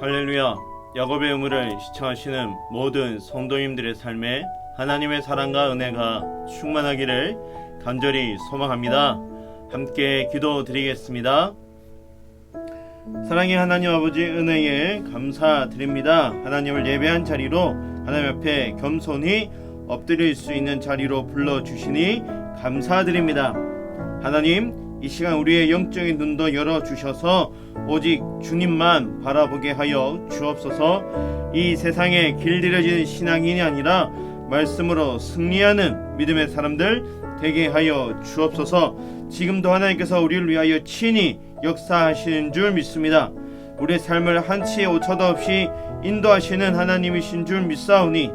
할렐루야. 야곱의 우물을 시청하시는 모든 성도님들의 삶에 하나님의 사랑과 은혜가 충만하기를 간절히 소망합니다. 함께 기도드리겠습니다. 사랑의 하나님 아버지, 은혜에 감사드립니다. 하나님을 예배한 자리로 하나님 앞에 겸손히 엎드릴 수 있는 자리로 불러주시니 감사드립니다. 하나님, 이 시간 우리의 영적인 눈도 열어주셔서 오직 주님만 바라보게 하여 주옵소서. 이 세상에 길들여진 신앙인이 아니라 말씀으로 승리하는 믿음의 사람들 되게 하여 주옵소서. 지금도 하나님께서 우리를 위하여 친히 역사하시는 줄 믿습니다. 우리의 삶을 한치의 오차도 없이 인도하시는 하나님이신 줄 믿사오니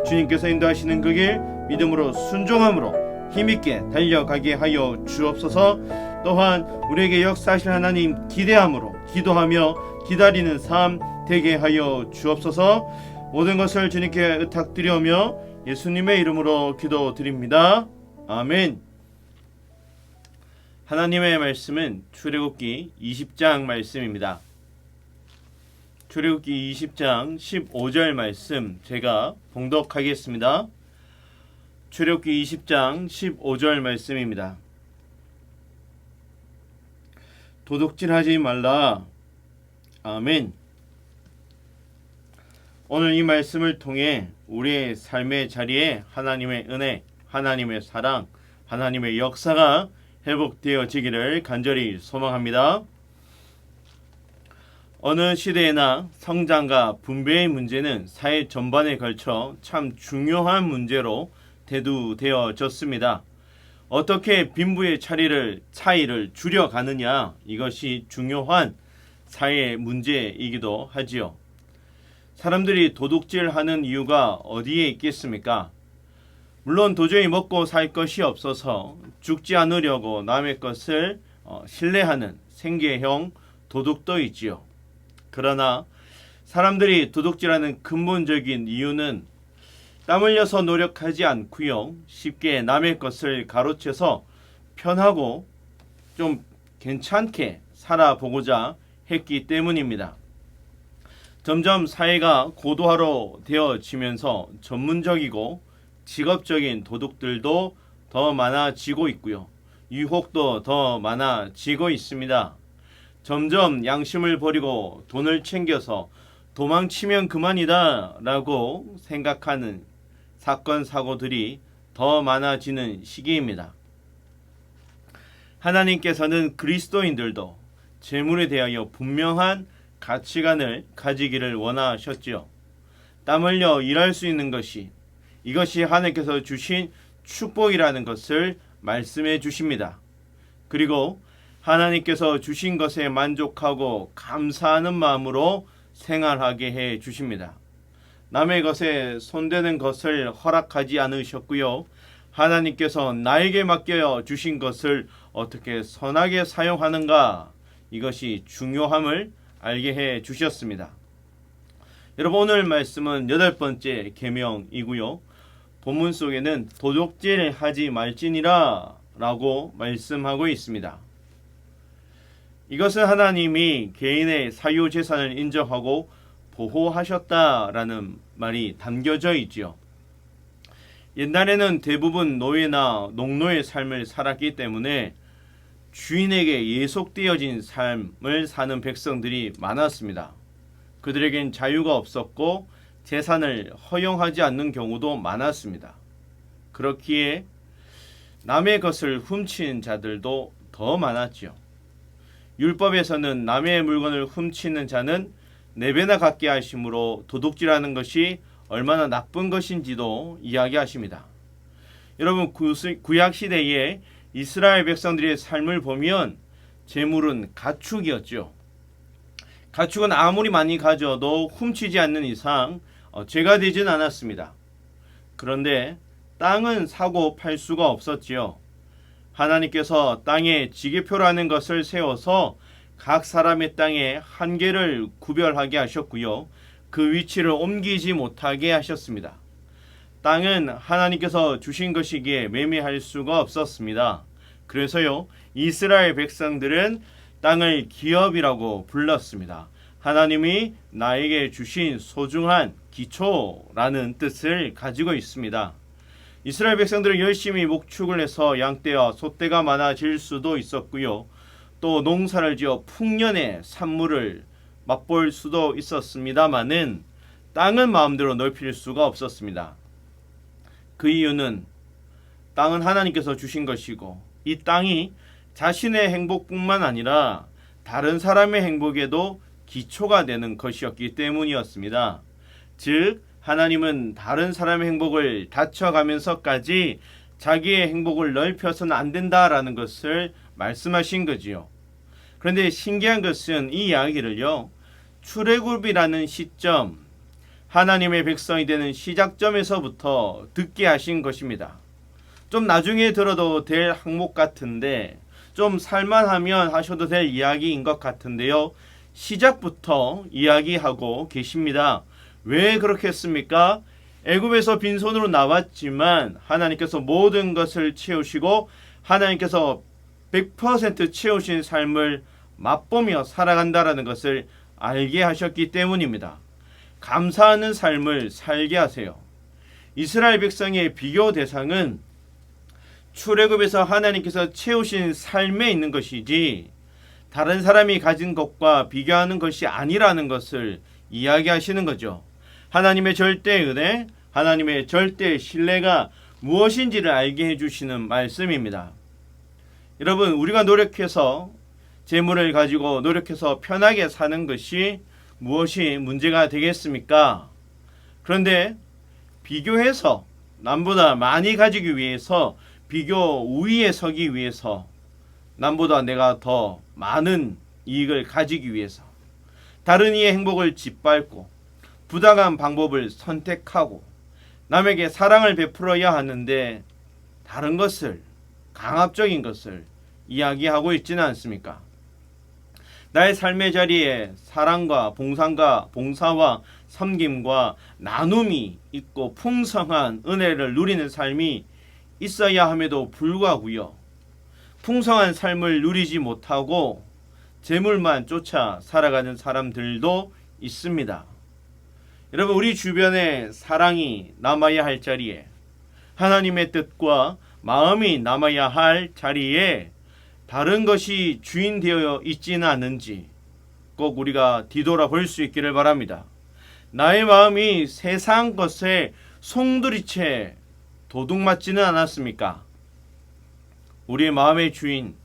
주님께서 인도하시는 그 길 믿음으로 순종함으로 힘있게 달려가게 하여 주옵소서. 또한 우리에게 역사하실 하나님 기대함으로 기도하며 기다리는 삶 되게 하여 주옵소서. 모든 것을 주님께 의탁드리오며 예수님의 이름으로 기도드립니다. 아멘. 하나님의 말씀은 출애굽기 20장 말씀입니다. 출애굽기 20장 15절 말씀 제가 봉독하겠습니다. 출애굽기 20장 15절 말씀입니다. 도둑질하지 말라. 아멘. 오늘 이 말씀을 통해 우리의 삶의 자리에 하나님의 은혜, 하나님의 사랑, 하나님의 역사가 회복되어지기를 간절히 소망합니다. 어느 시대에나 성장과 분배의 문제는 사회 전반에 걸쳐 참 중요한 문제로 대두되어졌습니다. 어떻게 빈부의 차이를 줄여가느냐, 이것이 중요한 사회 문제이기도 하지요. 사람들이 도둑질하는 이유가 어디에 있겠습니까? 물론 도저히 먹고 살 것이 없어서 죽지 않으려고 남의 것을 신뢰하는 생계형 도둑도 있지요. 그러나 사람들이 도둑질하는 근본적인 이유는 땀 흘려서 노력하지 않고요, 쉽게 남의 것을 가로채서 편하고 좀 괜찮게 살아보고자 했기 때문입니다. 점점 사회가 고도화로 되어지면서 전문적이고 직업적인 도둑들도 더 많아지고 있고요, 유혹도 더 많아지고 있습니다. 점점 양심을 버리고 돈을 챙겨서 도망치면 그만이다 라고 생각하는 사건 사고들이 더 많아지는 시기입니다. 하나님께서는 그리스도인들도 재물에 대하여 분명한 가치관을 가지기를 원하셨지요. 땀 흘려 일할 수 있는 이것이 하나님께서 주신 축복이라는 것을 말씀해 주십니다. 그리고 하나님께서 주신 것에 만족하고 감사하는 마음으로 생활하게 해 주십니다. 남의 것에 손대는 것을 허락하지 않으셨고요, 하나님께서 나에게 맡겨 주신 것을 어떻게 선하게 사용하는가, 이것이 중요함을 알게 해 주셨습니다. 여러분, 오늘 말씀은 8번째 계명이고요, 본문 속에는 도둑질하지 말지니라 라고 말씀하고 있습니다. 이것은 하나님이 개인의 사유재산을 인정하고 보호하셨다라는 말이 담겨져 있지요. 옛날에는 대부분 노예나 농노의 삶을 살았기 때문에 주인에게 예속되어진 삶을 사는 백성들이 많았습니다. 그들에겐 자유가 없었고 재산을 허용하지 않는 경우도 많았습니다. 그렇기에 남의 것을 훔치는 자들도 더 많았지요. 율법에서는 남의 물건을 훔치는 자는 4배나 갚게 하심으로 도둑질하는 것이 얼마나 나쁜 것인지도 이야기하십니다. 여러분, 구약시대에 이스라엘 백성들의 삶을 보면 재물은 가축이었죠. 가축은 아무리 많이 가져도 훔치지 않는 이상 죄가 되진 않았습니다. 그런데 땅은 사고 팔 수가 없었지요. 하나님께서 땅에 지계표라는 것을 세워서 각 사람의 땅에 한계를 구별하게 하셨고요, 그 위치를 옮기지 못하게 하셨습니다. 땅은 하나님께서 주신 것이기에 매매할 수가 없었습니다. 그래서요, 이스라엘 백성들은 땅을 기업이라고 불렀습니다. 하나님이 나에게 주신 소중한 기초라는 뜻을 가지고 있습니다. 이스라엘 백성들은 열심히 목축을 해서 양떼와 소떼가 많아질 수도 있었고요. 또 농사를 지어 풍년의 산물을 맛볼 수도 있었습니다마는 땅은 마음대로 넓힐 수가 없었습니다. 그 이유는 땅은 하나님께서 주신 것이고 이 땅이 자신의 행복뿐만 아니라 다른 사람의 행복에도 기초가 되는 것이었기 때문이었습니다. 즉 하나님은 다른 사람의 행복을 낮춰가면서까지 자기의 행복을 넓혀서는 안 된다라는 것을 말씀하신 거지요. 그런데 신기한 것은 이 이야기를요, 출애굽이라는 시점, 하나님의 백성이 되는 시작점에서부터 듣게 하신 것입니다. 좀 나중에 들어도 될 항목 같은데 좀 살만하면 하셔도 될 이야기인 것 같은데요, 시작부터 이야기하고 계십니다. 왜 그렇게 했습니까? 애굽에서 빈손으로 나왔지만 하나님께서 모든 것을 채우시고 하나님께서 100% 채우신 삶을 맛보며 살아간다라는 것을 알게 하셨기 때문입니다. 감사하는 삶을 살게 하세요. 이스라엘 백성의 비교 대상은 출애굽에서 하나님께서 채우신 삶에 있는 것이지 다른 사람이 가진 것과 비교하는 것이 아니라는 것을 이야기하시는 거죠. 하나님의 절대 은혜, 하나님의 절대 신뢰가 무엇인지를 알게 해주시는 말씀입니다. 여러분, 우리가 노력해서 재물을 가지고 노력해서 편하게 사는 것이 무엇이 문제가 되겠습니까? 그런데 비교해서 남보다 많이 가지기 위해서, 비교 우위에 서기 위해서, 남보다 내가 더 많은 이익을 가지기 위해서 다른 이의 행복을 짓밟고 부당한 방법을 선택하고 남에게 사랑을 베풀어야 하는데 다른 것을, 강압적인 것을 이야기하고 있지는 않습니까? 나의 삶의 자리에 사랑과 봉사와 섬김과 나눔이 있고 풍성한 은혜를 누리는 삶이 있어야 함에도 불구하고요, 풍성한 삶을 누리지 못하고 재물만 쫓아 살아가는 사람들도 있습니다. 여러분, 우리 주변에 사랑이 남아야 할 자리에, 하나님의 뜻과 마음이 남아야 할 자리에 다른 것이 주인 되어 있지는 않은지 꼭 우리가 뒤돌아볼 수 있기를 바랍니다. 나의 마음이 세상 것에 송두리째 도둑맞지는 않았습니까? 우리 마음의 주인,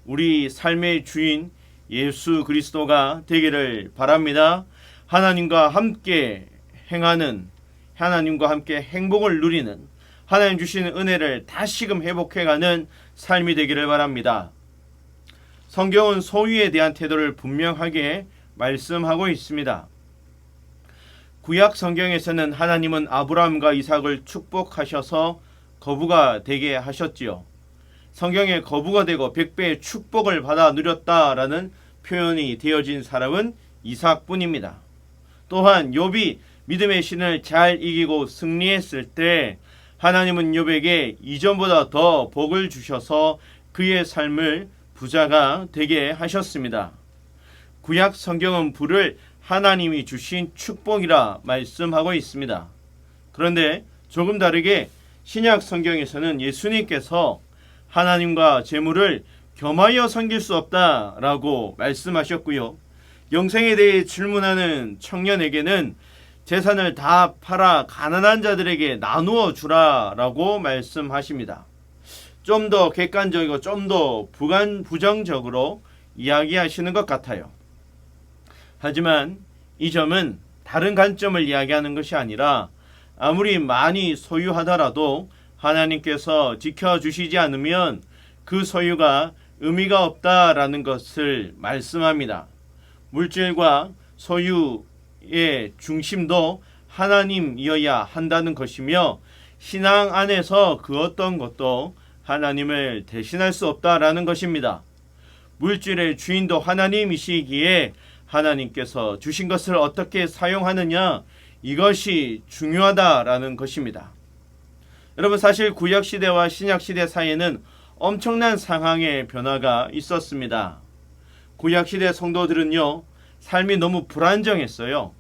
우리 삶의 주인 예수 그리스도가 되기를 바랍니다. 하나님과 함께 행하는, 하나님과 함께 행복을 누리는, 하나님 주시는 은혜를 다시금 회복해가는 삶이 되기를 바랍니다. 성경은 소유에 대한 태도를 분명하게 말씀하고 있습니다. 구약 성경에서는 하나님은 아브라함과 이삭을 축복하셔서 거부가 되게 하셨지요. 성경에 거부가 되고 100배의 축복을 받아 누렸다라는 표현이 되어진 사람은 이삭뿐입니다. 또한 욥이 믿음의 신을 잘 이기고 승리했을 때 하나님은 욥에게 이전보다 더 복을 주셔서 그의 삶을 부자가 되게 하셨습니다. 구약 성경은 부를 하나님이 주신 축복이라 말씀하고 있습니다. 그런데 조금 다르게 신약 성경에서는 예수님께서 하나님과 재물을 겸하여 섬길 수 없다라고 말씀하셨고요. 영생에 대해 질문하는 청년에게는 재산을 다 팔아 가난한 자들에게 나누어 주라라고 말씀하십니다. 좀 더 객관적이고 좀 더 부정적으로 이야기하시는 것 같아요. 하지만 이 점은 다른 관점을 이야기하는 것이 아니라 아무리 많이 소유하더라도 하나님께서 지켜주시지 않으면 그 소유가 의미가 없다라는 것을 말씀합니다. 물질과 소유의 중심도 하나님이어야 한다는 것이며 신앙 안에서 그 어떤 것도 하나님을 대신할 수 없다라는 것입니다. 물질의 주인도 하나님이시기에 하나님께서 주신 것을 어떻게 사용하느냐, 이것이 중요하다라는 것입니다. 여러분, 사실 구약시대와 신약시대 사이에는 엄청난 상황의 변화가 있었습니다. 구약시대 성도들은요, 삶이 너무 불안정했어요.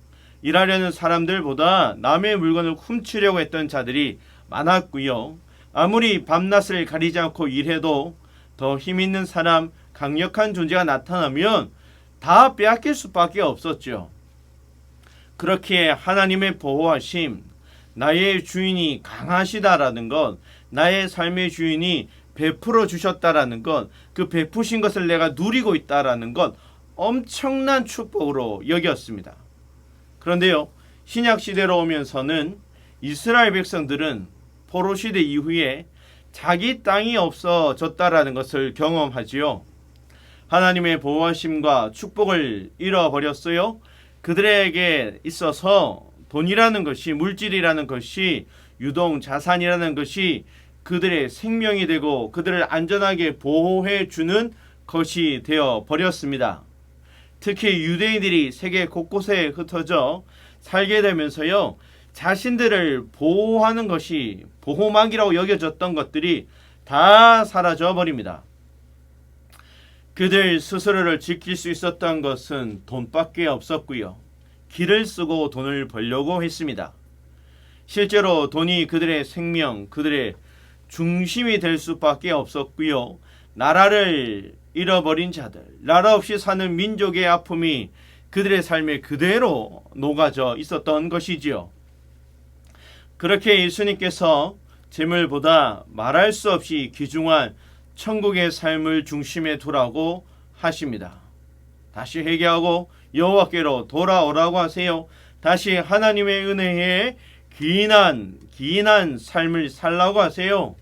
일하려는 사람들보다 남의 물건을 훔치려고 했던 자들이 많았고요. 아무리 밤낮을 가리지 않고 일해도 더 힘있는 사람, 강력한 존재가 나타나면 다 빼앗길 수밖에 없었죠. 그렇기에 하나님의 보호하심, 나의 주인이 강하시다라는 것, 나의 삶의 주인이 베풀어 주셨다라는 것, 그 베푸신 것을 내가 누리고 있다라는 것, 엄청난 축복으로 여겼습니다. 그런데요, 신약 시대로 오면서는 이스라엘 백성들은 포로 시대 이후에 자기 땅이 없어졌다라는 것을 경험하지요. 하나님의 보호하심과 축복을 잃어버렸어요. 그들에게 있어서 돈이라는 것이, 물질이라는 것이, 유동 자산이라는 것이 그들의 생명이 되고 그들을 안전하게 보호해 주는 것이 되어 버렸습니다. 특히 유대인들이 세계 곳곳에 흩어져 살게 되면서요, 자신들을 보호하는 것이 보호막이라고 여겨졌던 것들이 다 사라져 버립니다. 그들 스스로를 지킬 수 있었던 것은 돈밖에 없었고요. 길을 쓰고 돈을 벌려고 했습니다. 실제로 돈이 그들의 생명, 그들의 중심이 될 수밖에 없었고요. 나라를 잃어버린 자들, 나라 없이 사는 민족의 아픔이 그들의 삶에 그대로 녹아져 있었던 것이지요. 그렇게 예수님께서 재물보다 말할 수 없이 귀중한 천국의 삶을 중심에 두라고 하십니다. 다시 회개하고 여호와께로 돌아오라고 하세요. 다시 하나님의 은혜에 기인한 삶을 살라고 하세요.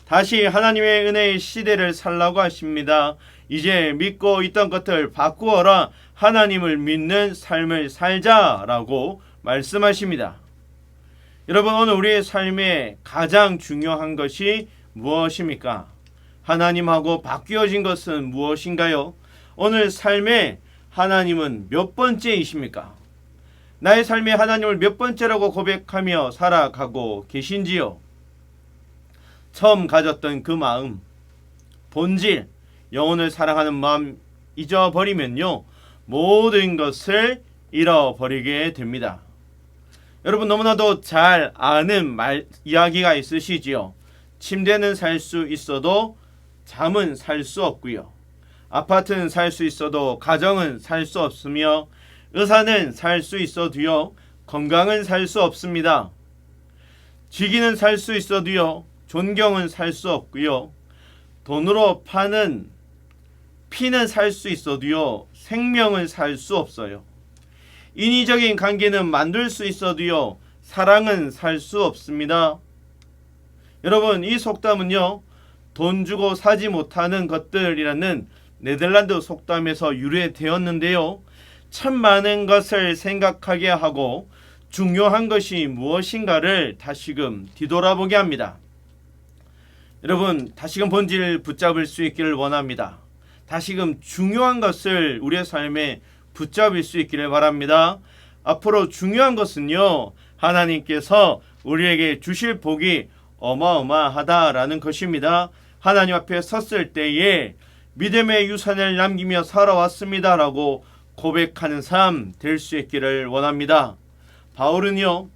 다시 하나님의 은혜의 시대를 살라고 하십니다. 이제 믿고 있던 것을 바꾸어라. 하나님을 믿는 삶을 살자라고 말씀하십니다. 여러분, 오늘 우리의 삶에 가장 중요한 것이 무엇입니까? 하나님하고 바뀌어진 것은 무엇인가요? 오늘 삶에 하나님은 몇 번째이십니까? 나의 삶에 하나님을 몇 번째라고 고백하며 살아가고 계신지요? 처음 가졌던 그 마음, 본질, 영혼을 사랑하는 마음 잊어버리면요, 모든 것을 잃어버리게 됩니다. 여러분, 너무나도 잘 아는 이야기가 있으시지요. 침대는 살 수 있어도 잠은 살 수 없고요. 아파트는 살 수 있어도 가정은 살 수 없으며, 의사는 살 수 있어도요, 건강은 살 수 없습니다. 직위는 살 수 있어도요, 존경은 살 수 없고요. 돈으로 파는 피는 살 수 있어도요, 생명은 살 수 없어요. 인위적인 관계는 만들 수 있어도요, 사랑은 살 수 없습니다. 여러분, 이 속담은요, 돈 주고 사지 못하는 것들이라는 네덜란드 속담에서 유래되었는데요, 참 많은 것을 생각하게 하고 중요한 것이 무엇인가를 다시금 뒤돌아보게 합니다. 여러분, 다시금 본질을 붙잡을 수 있기를 원합니다. 다시금 중요한 것을 우리의 삶에 붙잡을 수 있기를 바랍니다. 앞으로 중요한 것은요, 하나님께서 우리에게 주실 복이 어마어마하다라는 것입니다. 하나님 앞에 섰을 때에 믿음의 유산을 남기며 살아왔습니다라고 고백하는 삶 될 수 있기를 원합니다. 바울은요,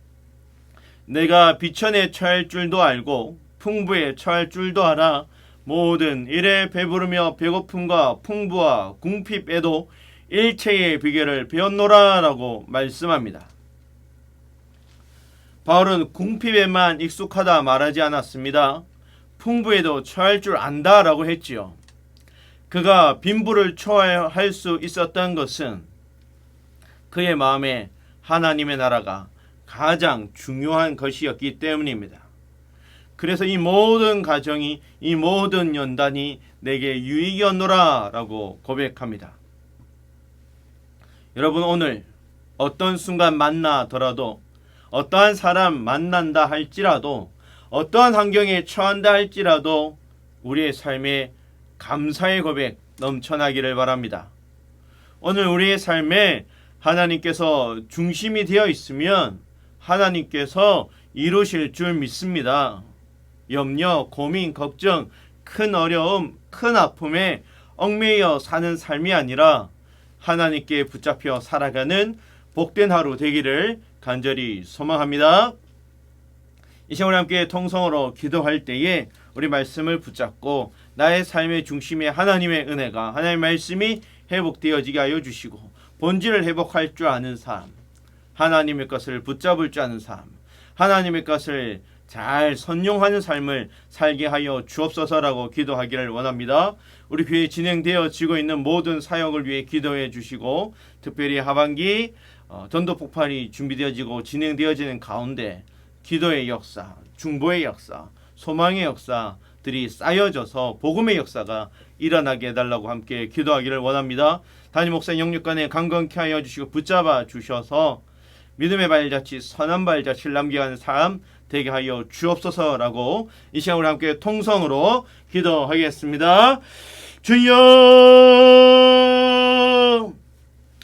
내가 비천에 처할 줄도 알고 풍부에 처할 줄도 알아 모든 일에 배부르며 배고픔과 풍부와 궁핍에도 일체의 비결을 배웠노라 라고 말씀합니다. 바울은 궁핍에만 익숙하다 말하지 않았습니다. 풍부에도 처할 줄 안다 라고 했지요. 그가 빈부를 초월할 수 있었던 것은 그의 마음에 하나님의 나라가 가장 중요한 것이었기 때문입니다. 그래서 이 모든 가정이, 이 모든 연단이 내게 유익이었노라 라고 고백합니다. 여러분, 오늘 어떤 순간 만나더라도, 어떠한 사람 만난다 할지라도, 어떠한 환경에 처한다 할지라도 우리의 삶에 감사의 고백 넘쳐나기를 바랍니다. 오늘 우리의 삶에 하나님께서 중심이 되어 있으면 하나님께서 이루실 줄 믿습니다. 염려, 고민, 걱정, 큰 어려움, 큰 아픔에 얽매여 사는 삶이 아니라 하나님께 붙잡혀 살아가는 복된 하루 되기를 간절히 소망합니다. 이 시간 우리 함께 통성으로 기도할 때에 우리 말씀을 붙잡고 나의 삶의 중심에 하나님의 은혜가, 하나님의 말씀이 회복되어지게 하여 주시고 본질을 회복할 줄 아는 삶, 하나님의 것을 붙잡을 줄 아는 삶, 하나님의 것을 잘 선용하는 삶을 살게 하여 주옵소서라고 기도하기를 원합니다. 우리 교회에 진행되어지고 있는 모든 사역을 위해 기도해 주시고, 특별히 하반기 전도 폭발이 준비되어지고 진행되어지는 가운데 기도의 역사, 중보의 역사, 소망의 역사들이 쌓여져서 복음의 역사가 일어나게 해달라고 함께 기도하기를 원합니다. 담임 목사 영육간에 강건케 하여 주시고 붙잡아 주셔서 믿음의 발자취, 선한 발자취를 남겨가는 삶 되게 하여 주옵소서라고 이 시간 우리 함께 통성으로 기도하겠습니다. 주여,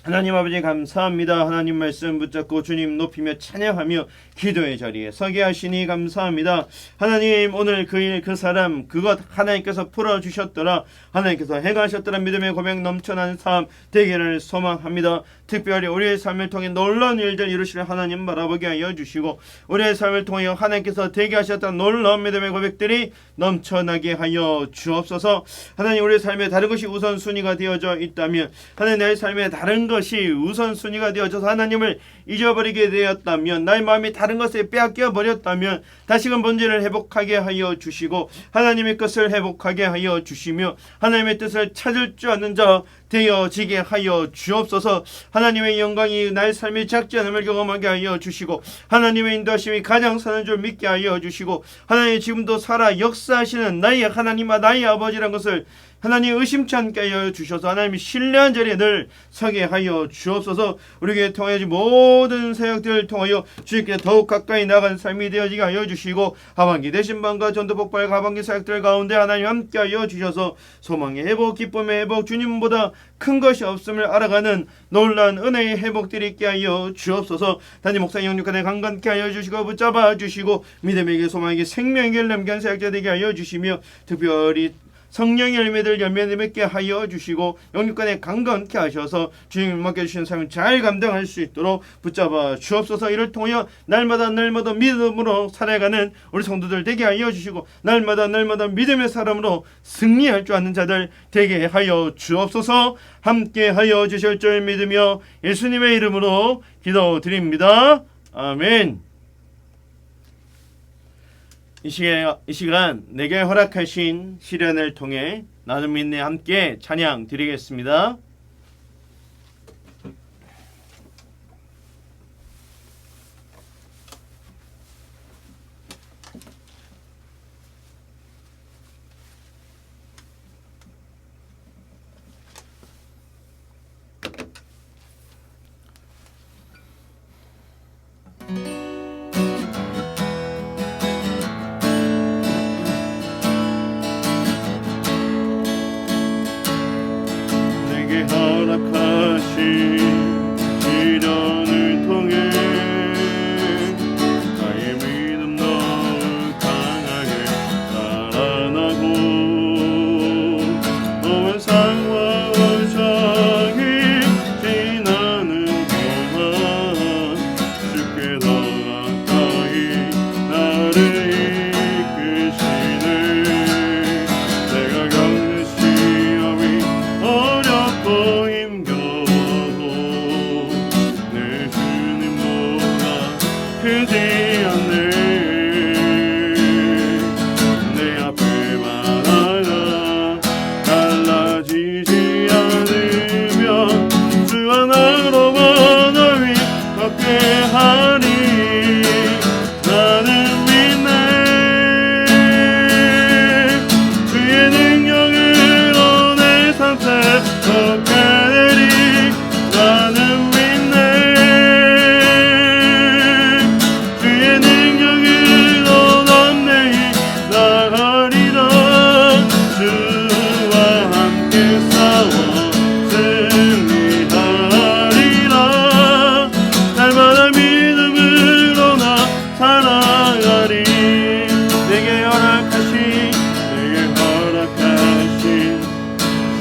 하나님 아버지 감사합니다. 하나님 말씀 붙잡고 주님 높이며 찬양하며 기도의 자리에 서게 하시니 감사합니다. 하나님, 오늘 그 일 그 사람 그것 하나님께서 풀어주셨더라, 하나님께서 행하셨더라 믿음의 고백 넘쳐나는 삶 되기를 소망합니다. 특별히 우리의 삶을 통해 놀라운 일들 이루시는 하나님 바라보게 하여 주시고, 우리의 삶을 통해 하나님께서 되게 하셨던 놀라운 믿음의 고백들이 넘쳐나게 하여 주옵소서. 하나님, 우리의 삶에 다른 것이 우선순위가 되어져 있다면, 하나님 나의 삶에 다른 것이 우선순위가 되어져서 하나님을 잊어버리게 되었다면, 나의 마음이 다른 것에 빼앗겨 버렸다면 다시금 본질을 회복하게 하여 주시고 하나님의 것을 회복하게 하여 주시며 하나님의 뜻을 찾을 줄 아는 자 되어지게 하여 주옵소서. 하나님의 영광이 나의 삶의 작지 않음을 경험하게 하여 주시고 하나님의 인도하심이 가장 선한 줄 믿게 하여 주시고, 하나님 지금도 살아 역사하시는 나의 하나님과 나의 아버지라는 것을 하나님 의심치 않게 하여 주셔서 하나님이 신뢰한 자리에 늘 서게 하여 주옵소서. 우리에게 통하여 모든 사역들을 통하여 주님께 더욱 가까이 나가는 삶이 되어지게 하여 주시고, 하반기 대신방과 전도복발 하반기 사역들 가운데 하나님 함께 하여 주셔서 소망의 회복, 기쁨의 회복, 주님보다 큰 것이 없음을 알아가는 놀라운 은혜의 회복들이 있게 하여 주옵소서. 담임 목사 영육간에 강건케 하여 주시고 붙잡아 주시고 믿음에게 소망에게 생명에게 남긴 사역자 되게 하여 주시며, 특별히 성령의 열매들 열매 맺게 하여 주시고 영육간에 강건케 하셔서 주님 맡겨주신 삶을 잘 감당할 수 있도록 붙잡아 주옵소서. 이를 통하여 날마다 믿음으로 살아가는 우리 성도들 되게 하여 주시고 날마다 믿음의 사람으로 승리할 줄 아는 자들 되게 하여 주옵소서. 함께 하여 주실 줄 믿으며 예수님의 이름으로 기도드립니다. 아멘. 이 시간 내게 허락하신 시련을 통해 나는 믿네 함께 찬양 드리겠습니다. 허락하신 시련을 통해 나의 믿음 더욱 강하게 자라나고 너의 상황 저기 지나는 동안 주께 더 가까이 나를 이끄시네. 내가 겪는 시험이 어렵고 힘겨워도 내 주님보다 크지 않네. 내 앞에만 하나 달라지지 않으면 주 하나로만 너희 걷게 하리. 나는 믿네. 주의 능력으로 내 삶 회복하리. 나는 믿네. 주의 능력으로 넌내일 나가리라. 주와 함께 싸워 승리하리라. 날마다 믿음으로 나 살아가리. 내게 허락하신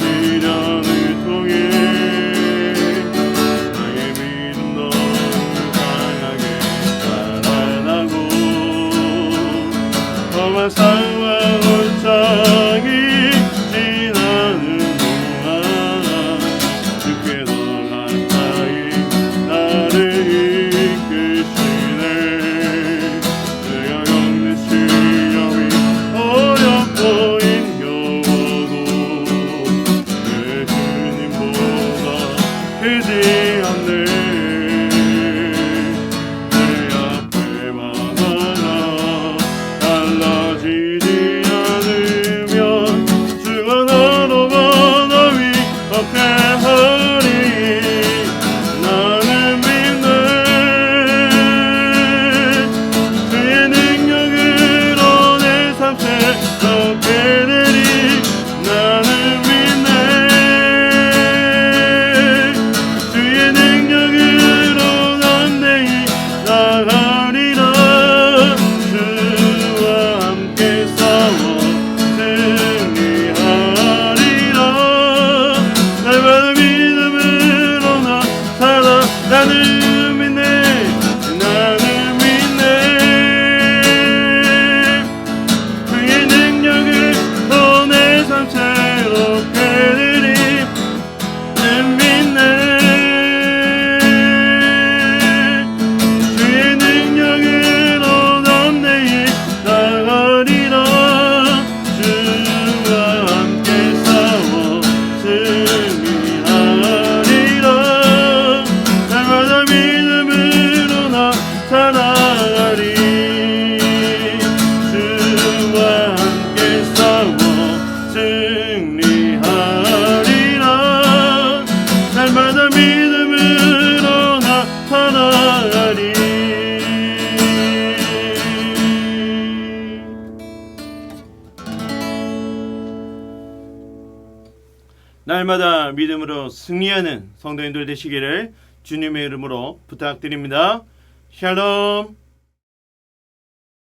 시련을 통해 크지 않네. 내 앞에 막아라 달라지지 않으면 주가 나로 변함이 없게 하리. 나는 믿네. 그의 능력으로 내 삶 새롭게 되리. 나는 믿네. 주의 능력으로 담대히 나가리라. 주와 함께 싸워 승리하리라. 날마다 믿음으로 나 살아. 나는 믿네. 나는 믿네. 그의 능력으로 내 삶 새롭게 되리. 나는 믿네. 주의 능력으로 담대히 나가리라. 주와 함께 싸워 승리하리라. 날마다 믿음으로 나 살아가리. 주와 함께 싸워 승리하리라. 날마다 믿음으로 나 살아가리. 날마다 믿음으로 승리하는 성도님들 되시기를 주님의 이름으로 부탁드립니다. 샬롬.